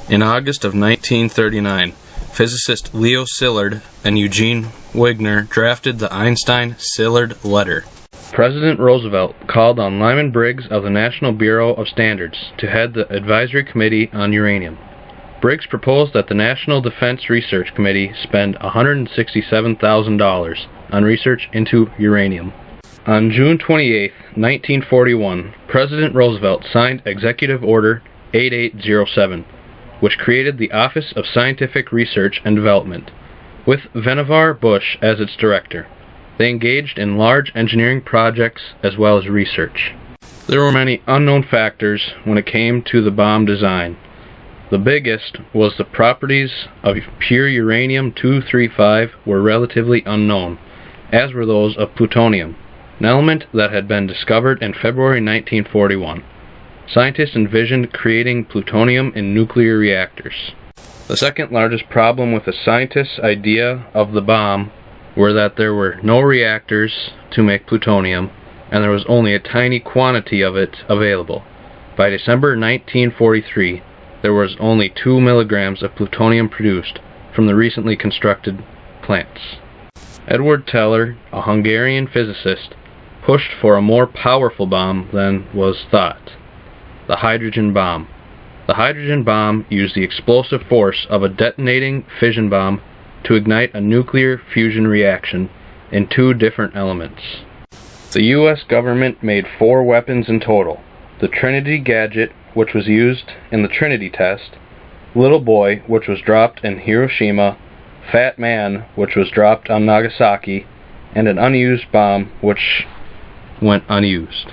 In August of 1939, physicist Leo Szilard and Eugene Wigner drafted the Einstein-Szilard letter. President Roosevelt called on Lyman Briggs of the National Bureau of Standards to head the Advisory Committee on Uranium. Briggs proposed that the National Defense Research Committee spend $167,000 on research into uranium. On June 28, 1941, President Roosevelt signed Executive Order 8807, which created the Office of Scientific Research and Development, with Vannevar Bush as its director. They engaged in large engineering projects as well as research. There were many unknown factors when it came to the bomb design. The biggest was the properties of pure uranium-235 were relatively unknown, as were those of plutonium, an element that had been discovered in February 1941. Scientists envisioned creating plutonium in nuclear reactors. The second largest problem with the scientists' idea of the bomb were that there were no reactors to make plutonium, and there was only a tiny quantity of it available. By December 1943, there was only 2 milligrams of plutonium produced from the recently constructed plants. Edward Teller, a Hungarian physicist, pushed for a more powerful bomb than was thought: the hydrogen bomb. The hydrogen bomb used the explosive force of a detonating fission bomb to ignite a nuclear fusion reaction in 2 different elements. The U.S. government made 4 weapons in total: the Trinity gadget, which was used in the Trinity test; Little Boy, which was dropped in Hiroshima; Fat Man, which was dropped on Nagasaki; and an unused bomb, which went unused.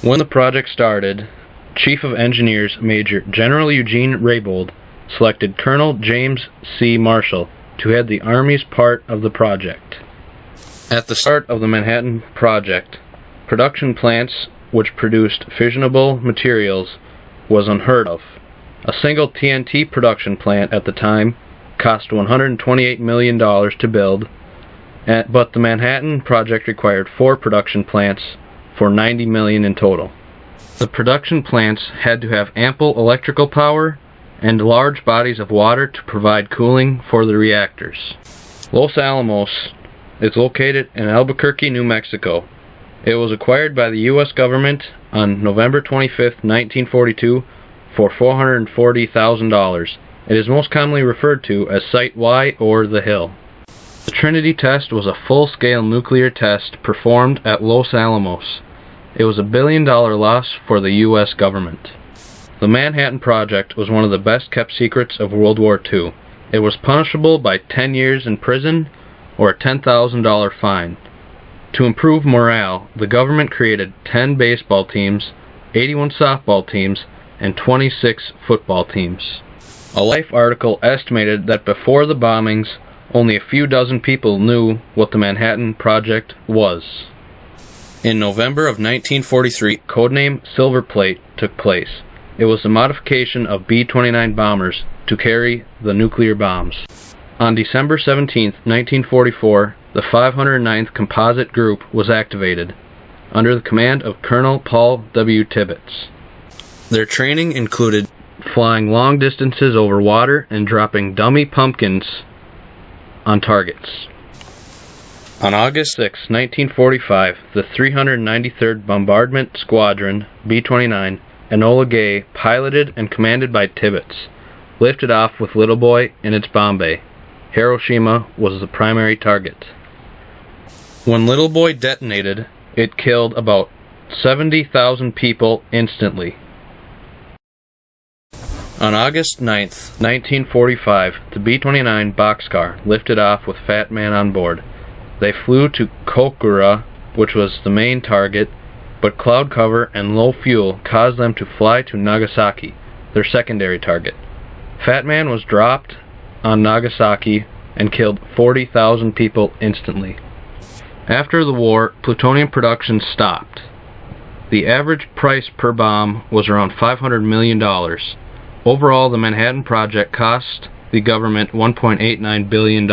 When the project started, Chief of Engineers Major General Eugene Raybould selected Colonel James C. Marshall to head the Army's part of the project. At the start of the Manhattan Project, production plants which produced fissionable materials was unheard of. A single TNT production plant at the time cost $128 million to build, but the Manhattan Project required 4 production plants for $90 million in total. The production plants had to have ample electrical power and large bodies of water to provide cooling for the reactors. Los Alamos is located in Albuquerque, New Mexico. It was acquired by the U.S. government on November 25, 1942 for $440,000. It is most commonly referred to as Site Y or the Hill. The Trinity test was a full-scale nuclear test performed at Los Alamos. It was a $1 billion loss for the U.S. government. The Manhattan Project was one of the best-kept secrets of World War II. It was punishable by 10 years in prison or a $10,000 fine. To improve morale, the government created 10 baseball teams, 81 softball teams, and 26 football teams. A Life article estimated that before the bombings, only a few dozen people knew what the Manhattan Project was. In November of 1943, codename Silver Plate took place. It was a modification of B-29 bombers to carry the nuclear bombs. On December 17, 1944, the 509th Composite Group was activated, under the command of Colonel Paul W. Tibbets. Their training included flying long distances over water and dropping dummy pumpkins on targets. On August 6, 1945, the 393rd Bombardment Squadron, B-29, Enola Gay, piloted and commanded by Tibbets, lifted off with Little Boy in its bomb bay. Hiroshima was the primary target. When Little Boy detonated, it killed about 70,000 people instantly. On August 9, 1945, the B-29 boxcar lifted off with Fat Man on board. They flew to Kokura, which was the main target, but cloud cover and low fuel caused them to fly to Nagasaki, their secondary target. Fat Man was dropped on Nagasaki and killed 40,000 people instantly. After the war, plutonium production stopped. The average price per bomb was around $500 million. Overall, the Manhattan Project cost the government $1.89 billion.